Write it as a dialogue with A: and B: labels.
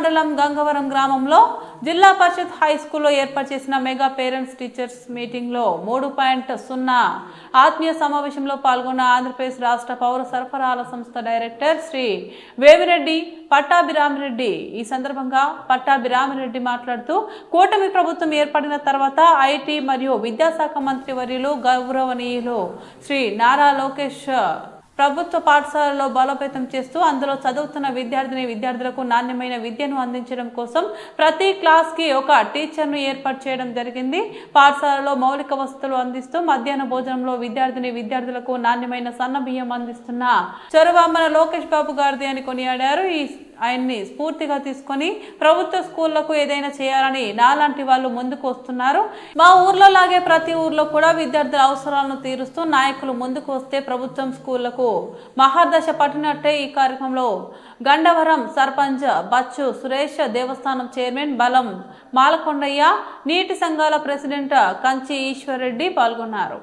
A: మండలం గంగవరం గ్రామంలో జిల్లా పరిషత్ హై స్కూల్లో ఏర్పాటు చేసిన మెగా పేరెంట్స్ టీచర్స్ మీటింగ్లో 3.0 ఆత్మీయ సమావేశంలో పాల్గొన్న ఆంధ్రప్రదేశ్ రాష్ట్ర పౌర సరఫరాల సంస్థ డైరెక్టర్ శ్రీ వేమిరెడ్డి పట్టాభిరామిరెడ్డి. ఈ సందర్భంగా పట్టాభిరామిరెడ్డి మాట్లాడుతూ కూటమి ప్రభుత్వం ఏర్పడిన తర్వాత ఐటీ మరియు విద్యాశాఖ మంత్రి వర్యులు గౌరవనీయులు శ్రీ నారా లోకేష్ ప్రభుత్వ పాఠశాలలో బలోపేతం చేస్తూ అందులో చదువుతున్న విద్యార్థులకు నాణ్యమైన విద్యను అందించడం కోసం ప్రతి క్లాస్కి ఒక టీచర్ను ఏర్పాటు చేయడం జరిగింది. పాఠశాలలో మౌలిక వసతులు అందిస్తూ మధ్యాహ్న భోజనంలో విద్యార్థులకు నాణ్యమైన సన్న బియ్యం అందిస్తున్న చొరవ మన లోకేష్ బాబు గారిది అని కొనియాడారు. ఆయన్ని స్ఫూర్తిగా తీసుకొని ప్రభుత్వ స్కూళ్లకు ఏదైనా చేయాలని నాలాంటి వాళ్ళు ముందుకు వస్తున్నారు. మా ఊర్లో లాగే ప్రతి ఊర్లో కూడా విద్యార్థుల అవసరాలను తీరుస్తూ నాయకులు ముందుకు వస్తే ప్రభుత్వం స్కూళ్లకు మహాదశ పట్టినట్టే. ఈ కార్యక్రమంలో గండవరం సర్పంచ్ బచ్చు సురేష్, దేవస్థానం చైర్మన్ బలం మాలకొండయ్య, నీటి సంఘాల ప్రెసిడెంట్ కంచి ఈశ్వర్ రెడ్డి పాల్గొన్నారు.